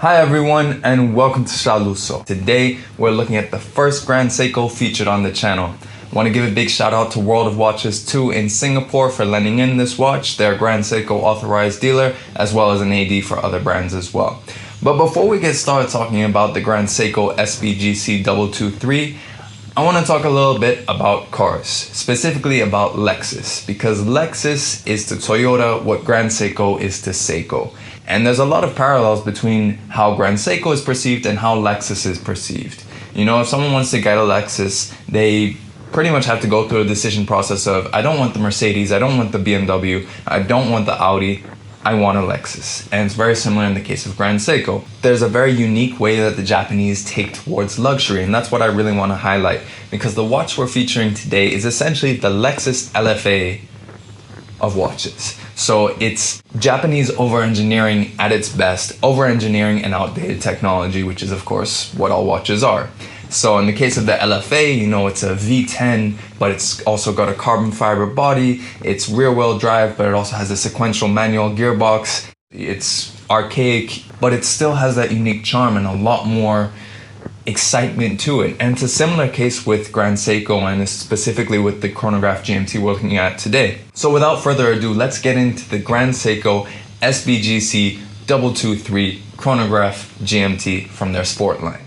Hi everyone and welcome to Shaluso. Today we're looking at the first Grand Seiko featured on the channel. I want to give a big shout out to World of Watches 2 in Singapore for lending in this watch. They're a Grand Seiko authorized dealer as well as an AD for other brands as well. But before we get started talking about the Grand Seiko SBGC223, I want to talk a little bit about cars, specifically about Lexus, because Lexus is to Toyota what Grand Seiko is to Seiko. And there's a lot of parallels between how Grand Seiko is perceived and how Lexus is perceived. You know, if someone wants to get a Lexus, they pretty much have to go through a decision process of, I don't want the Mercedes, I don't want the BMW, I don't want the Audi, I want a Lexus. And it's very similar in the case of Grand Seiko. There's a very unique way that the Japanese take towards luxury, and that's what I really want to highlight, because the watch we're featuring today is essentially the Lexus LFA of watches. So it's Japanese over-engineering at its best, over-engineering and outdated technology, which is of course what all watches are. So in the case of the LFA, you know, it's a V10, but it's also got a carbon fiber body, it's rear-wheel drive, but it also has a sequential manual gearbox. It's archaic, but it still has that unique charm and a lot more excitement to it. And it's a similar case with Grand Seiko and specifically with the Chronograph GMT we're looking at today. So without further ado, let's get into the Grand Seiko SBGC223 Chronograph GMT from their sport line.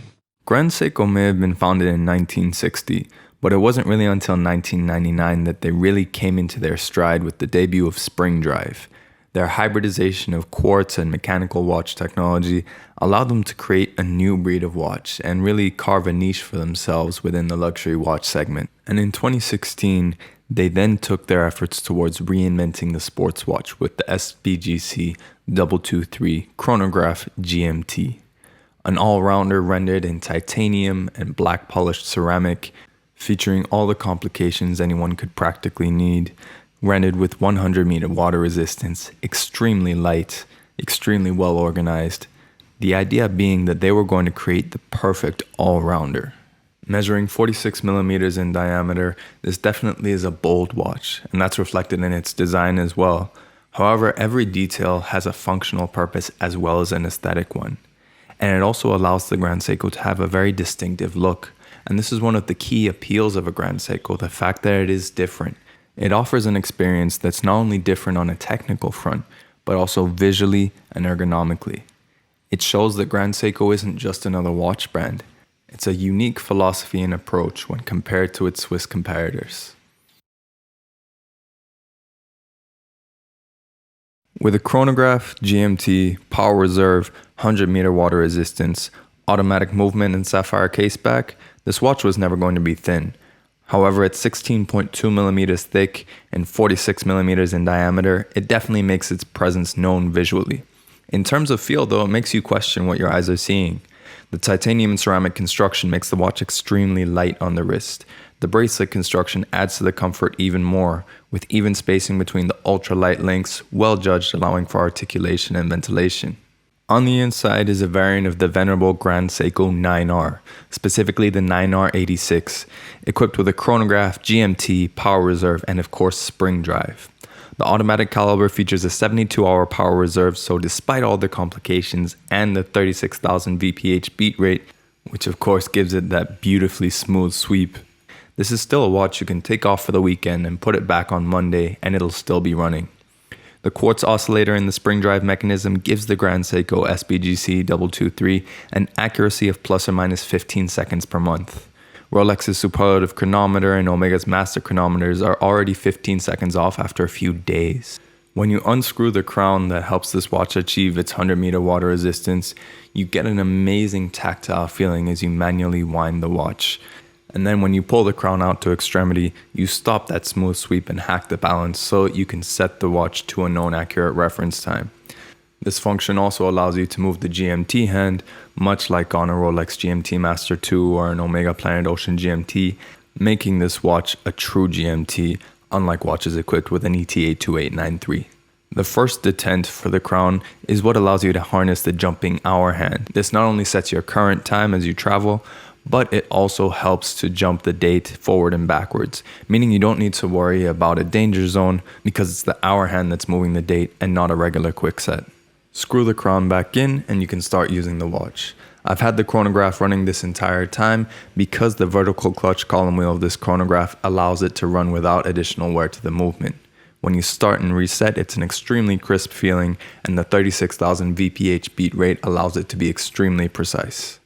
Grand Seiko may have been founded in 1960, but it wasn't really until 1999 that they really came into their stride with the debut of Spring Drive. Their hybridization of quartz and mechanical watch technology allowed them to create a new breed of watch and really carve a niche for themselves within the luxury watch segment. And in 2016, they then took their efforts towards reinventing the sports watch with the SBGC223 Chronograph GMT. An all-rounder rendered in titanium and black polished ceramic, featuring all the complications anyone could practically need, rendered with 100-meter water resistance, extremely light, extremely well organized. The idea being that they were going to create the perfect all-rounder. Measuring 46 millimeters in diameter, this definitely is a bold watch, and that's reflected in its design as well. However, every detail has a functional purpose as well as an aesthetic one. And it also allows the Grand Seiko to have a very distinctive look. And this is one of the key appeals of a Grand Seiko, the fact that it is different. It offers an experience that's not only different on a technical front, but also visually and ergonomically. It shows that Grand Seiko isn't just another watch brand. It's a unique philosophy and approach when compared to its Swiss competitors. With a Chronograph GMT, power reserve, 100-meter water resistance, automatic movement and sapphire caseback, this watch was never going to be thin. However, at 16.2 millimeters thick and 46 millimeters in diameter, it definitely makes its presence known visually. In terms of feel though, it makes you question what your eyes are seeing. The titanium and ceramic construction makes the watch extremely light on the wrist. The bracelet construction adds to the comfort even more, with even spacing between the ultralight links, well judged, allowing for articulation and ventilation. On the inside is a variant of the venerable Grand Seiko 9R, specifically the 9R86, equipped with a Chronograph GMT, power reserve, and of course Spring Drive. The automatic caliber features a 72-hour power reserve, so despite all the complications and the 36,000 VPH beat rate, which of course gives it that beautifully smooth sweep, this is still a watch you can take off for the weekend and put it back on Monday and it'll still be running. The quartz oscillator in the Spring Drive mechanism gives the Grand Seiko SBGC223 an accuracy of plus or minus 15 seconds per month. Rolex's superlative chronometer and Omega's master chronometers are already 15 seconds off after a few days. When you unscrew the crown that helps this watch achieve its 100-meter water resistance, you get an amazing tactile feeling as you manually wind the watch. And then when you pull the crown out to extremity, you stop that smooth sweep and hack the balance so you can set the watch to a known accurate reference time. This function also allows you to move the GMT hand, much like on a Rolex GMT Master 2 or an Omega Planet Ocean GMT, making this watch a true GMT, unlike watches equipped with an ETA 2893. The first detent for the crown is what allows you to harness the jumping hour hand. This not only sets your current time as you travel, but it also helps to jump the date forward and backwards, meaning you don't need to worry about a danger zone because it's the hour hand that's moving the date and not a regular quick set. Screw the crown back in and you can start using the watch. I've had the chronograph running this entire time because the vertical clutch column wheel of this chronograph allows it to run without additional wear to the movement. When you start and reset, it's an extremely crisp feeling, and the 36,000 VPH beat rate allows it to be extremely precise.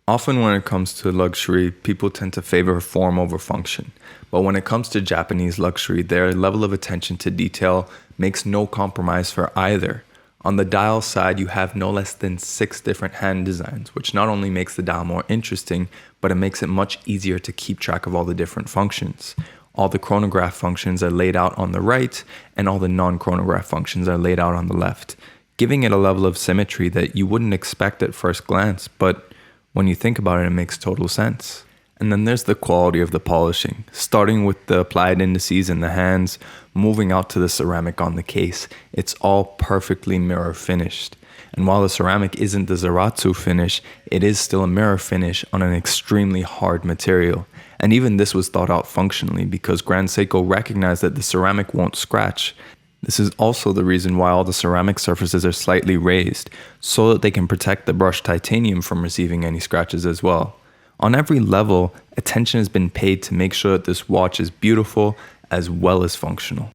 Often when it comes to luxury, people tend to favor form over function. But when it comes to Japanese luxury, their level of attention to detail makes no compromise for either. On the dial side, you have no less than 6 different hand designs, which not only makes the dial more interesting, but it makes it much easier to keep track of all the different functions. All the chronograph functions are laid out on the right, and all the non-chronograph functions are laid out on the left, giving it a level of symmetry that you wouldn't expect at first glance, but when you think about it, it makes total sense. And then there's the quality of the polishing, starting with the applied indices in the hands, moving out to the ceramic on the case. It's all perfectly mirror finished. And while the ceramic isn't the Zaratsu finish, it is still a mirror finish on an extremely hard material. And even this was thought out functionally because Grand Seiko recognized that the ceramic won't scratch. This is also the reason why all the ceramic surfaces are slightly raised, so that they can protect the brushed titanium from receiving any scratches as well. On every level, attention has been paid to make sure that this watch is beautiful as well as functional.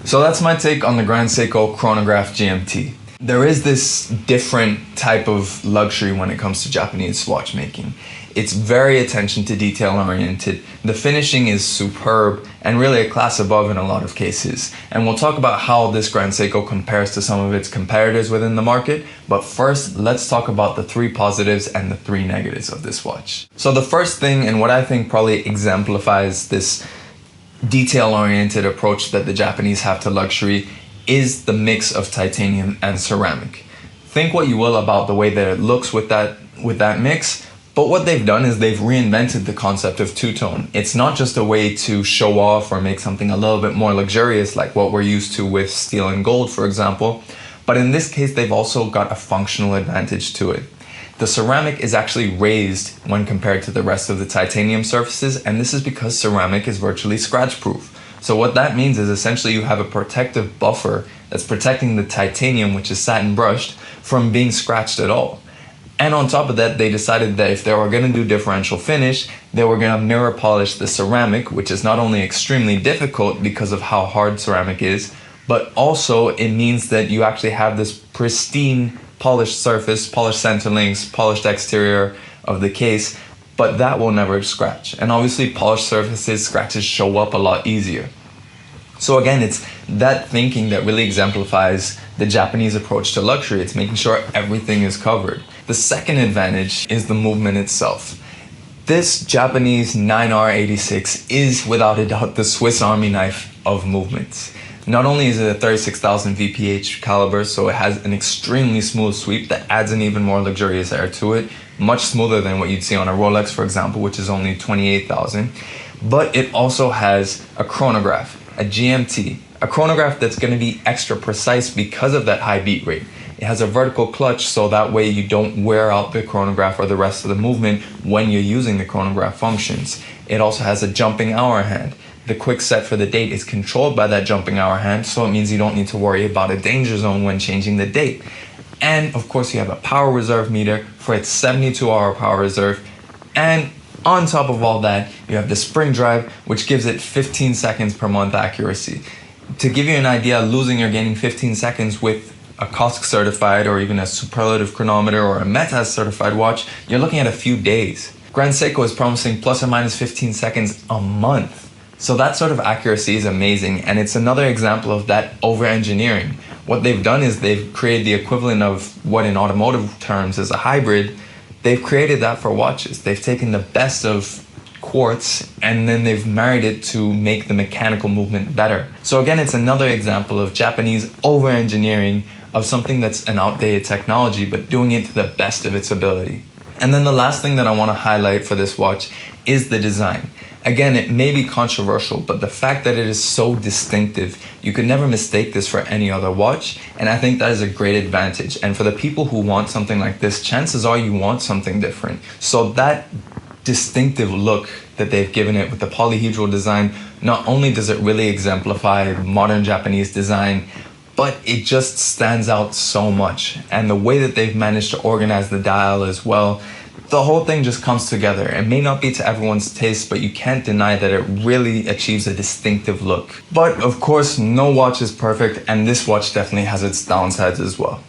So that's my take on the Grand Seiko Chronograph GMT. There is this different type of luxury when it comes to Japanese watchmaking. It's very attention to detail oriented. The finishing is superb and really a class above in a lot of cases. And we'll talk about how this Grand Seiko compares to some of its competitors within the market. But first, let's talk about the 3 positives and the 3 negatives of this watch. So the first thing, and what I think probably exemplifies this detail-oriented approach that the Japanese have to luxury, is the mix of titanium and ceramic. Think what you will about the way that it looks with that mix, but what they've done is they've reinvented the concept of two-tone. It's not just a way to show off or make something a little bit more luxurious like what we're used to with steel and gold, for example, but in this case they've also got a functional advantage to it. The ceramic is actually raised when compared to the rest of the titanium surfaces, and this is because ceramic is virtually scratch-proof. So what that means is essentially you have a protective buffer that's protecting the titanium, which is satin brushed, from being scratched at all. And on top of that, they decided that if they were going to do differential finish, they were going to mirror polish the ceramic, which is not only extremely difficult because of how hard ceramic is, but also it means that you actually have this pristine polished surface, polished center links, polished exterior of the case, but that will never scratch. And obviously polished surfaces, scratches show up a lot easier. So again, it's that thinking that really exemplifies the Japanese approach to luxury. It's making sure everything is covered. The second advantage is the movement itself. This Japanese 9R86 is without a doubt the Swiss Army knife of movements. Not only is it a 36,000 VPH caliber, so it has an extremely smooth sweep that adds an even more luxurious air to it, much smoother than what you'd see on a Rolex, for example, which is only 28,000. But it also has a chronograph, a GMT, a chronograph that's going to be extra precise because of that high beat rate. It has a vertical clutch, so that way you don't wear out the chronograph or the rest of the movement when you're using the chronograph functions. It also has a jumping hour hand. The quick set for the date is controlled by that jumping hour hand, so it means you don't need to worry about a danger zone when changing the date. And of course you have a power reserve meter for its 72-hour power reserve. And on top of all that, you have the Spring Drive, which gives it 15 seconds per month accuracy. To give you an idea, losing or gaining 15 seconds with a COSC certified or even a superlative chronometer or a METAS certified watch, you're looking at a few days. Grand Seiko is promising plus or minus 15 seconds a month. So that sort of accuracy is amazing, and it's another example of that over-engineering. What they've done is they've created the equivalent of what in automotive terms is a hybrid. They've created that for watches. They've taken the best of quartz and then they've married it to make the mechanical movement better. So again, it's another example of Japanese over-engineering of something that's an outdated technology, but doing it to the best of its ability. And then the last thing that I want to highlight for this watch is the design. Again, it may be controversial, but the fact that it is so distinctive, you could never mistake this for any other watch, and I think that is a great advantage. And for the people who want something like this, chances are you want something different. So that distinctive look that they've given it with the polyhedral design. Not only does it really exemplify modern Japanese design, but it just stands out so much. And the way that they've managed to organize the dial as well, the whole thing just comes together. It may not be to everyone's taste, but you can't deny that it really achieves a distinctive look. But of course, no watch is perfect, and this watch definitely has its downsides as well.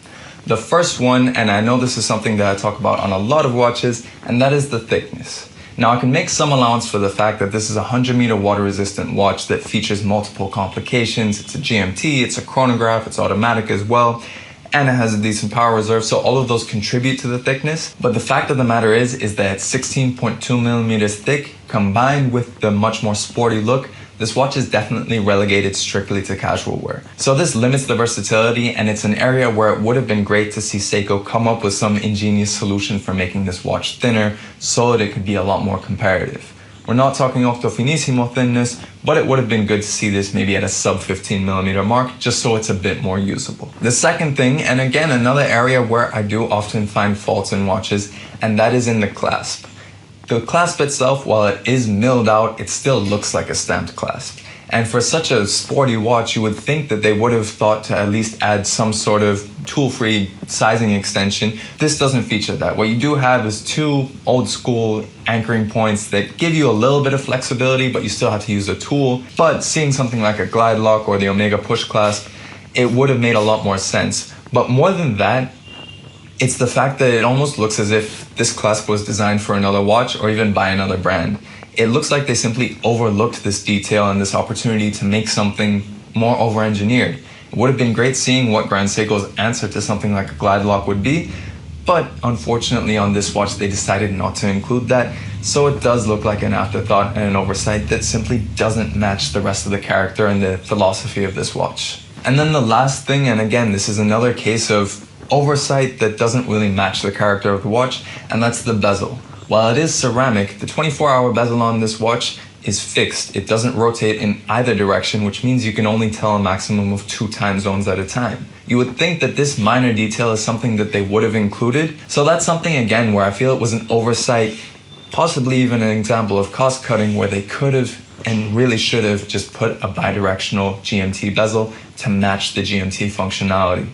The first one, and I know this is something that I talk about on a lot of watches, and that is the thickness. Now, I can make some allowance for the fact that this is a 100-meter water-resistant watch that features multiple complications. It's a GMT, it's a chronograph, it's automatic as well, and it has a decent power reserve, so all of those contribute to the thickness. But the fact of the matter is that it's 16.2 millimeters thick, combined with the much more sporty look, this watch is definitely relegated strictly to casual wear. So this limits the versatility, and it's an area where it would have been great to see Seiko come up with some ingenious solution for making this watch thinner so that it could be a lot more comparative. We're not talking octo finissimo thinness, but it would have been good to see this maybe at a sub 15 millimeter mark, just so it's a bit more usable. The second thing, and again another area where I do often find faults in watches, and that is in the clasp. The clasp itself, while it is milled out, it still looks like a stamped clasp. And for such a sporty watch, you would think that they would have thought to at least add some sort of tool-free sizing extension. This doesn't feature that. What you do have is two old school anchoring points that give you a little bit of flexibility, but you still have to use a tool. But seeing something like a glide lock or the Omega push clasp, it would have made a lot more sense. But more than that, it's the fact that it almost looks as if this clasp was designed for another watch or even by another brand. It looks like they simply overlooked this detail and this opportunity to make something more over-engineered. It would have been great seeing what Grand Seiko's answer to something like a glide lock would be, but unfortunately on this watch they decided not to include that, so it does look like an afterthought and an oversight that simply doesn't match the rest of the character and the philosophy of this watch. And then the last thing, and again this is another case of oversight that doesn't really match the character of the watch, and that's the bezel. While it is ceramic, the 24-hour bezel on this watch is fixed. It doesn't rotate in either direction, which means you can only tell a maximum of 2 time zones at a time. You would think that this minor detail is something that they would have included, so that's something again where I feel it was an oversight, possibly even an example of cost cutting where they could have and really should have just put a bidirectional GMT bezel to match the GMT functionality.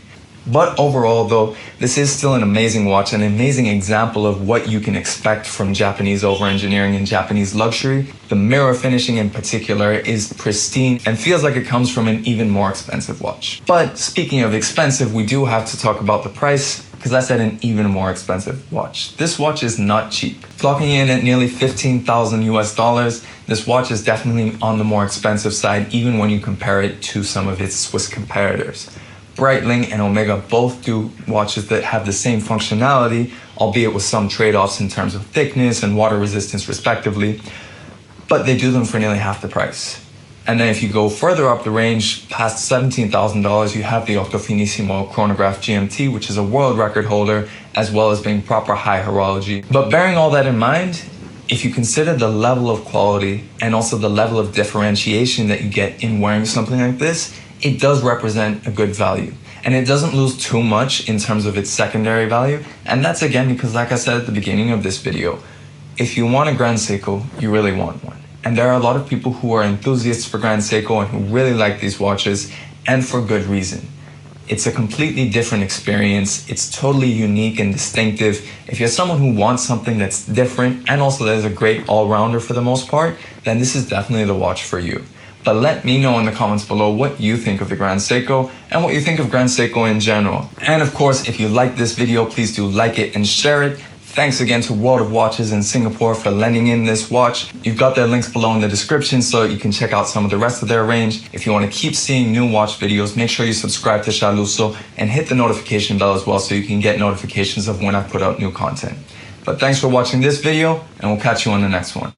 But overall though, this is still an amazing watch, an amazing example of what you can expect from Japanese over-engineering and Japanese luxury. The mirror finishing in particular is pristine and feels like it comes from an even more expensive watch. But speaking of expensive, we do have to talk about the price, because I said an even more expensive watch. This watch is not cheap. Clocking in at nearly 15,000 US dollars, this watch is definitely on the more expensive side even when you compare it to some of its Swiss comparators. Breitling and Omega both do watches that have the same functionality, albeit with some trade-offs in terms of thickness and water resistance respectively, but they do them for nearly half the price. And then if you go further up the range, past $17,000, you have the Octo Finissimo Chronograph GMT, which is a world record holder, as well as being proper high horology. But bearing all that in mind, if you consider the level of quality and also the level of differentiation that you get in wearing something like this, it does represent a good value. And it doesn't lose too much in terms of its secondary value. And that's again because, like I said at the beginning of this video, if you want a Grand Seiko, you really want one. And there are a lot of people who are enthusiasts for Grand Seiko and who really like these watches, and for good reason. It's a completely different experience. It's totally unique and distinctive. If you're someone who wants something that's different and also that is a great all-rounder for the most part, then this is definitely the watch for you. But let me know in the comments below what you think of the Grand Seiko and what you think of Grand Seiko in general. And of course, if you like this video, please do like it and share it. Thanks again to World of Watches in Singapore for lending in this watch. You've got their links below in the description so you can check out some of the rest of their range. If you want to keep seeing new watch videos, make sure you subscribe to Shaluso and hit the notification bell as well so you can get notifications of when I put out new content. But thanks for watching this video, and we'll catch you on the next one.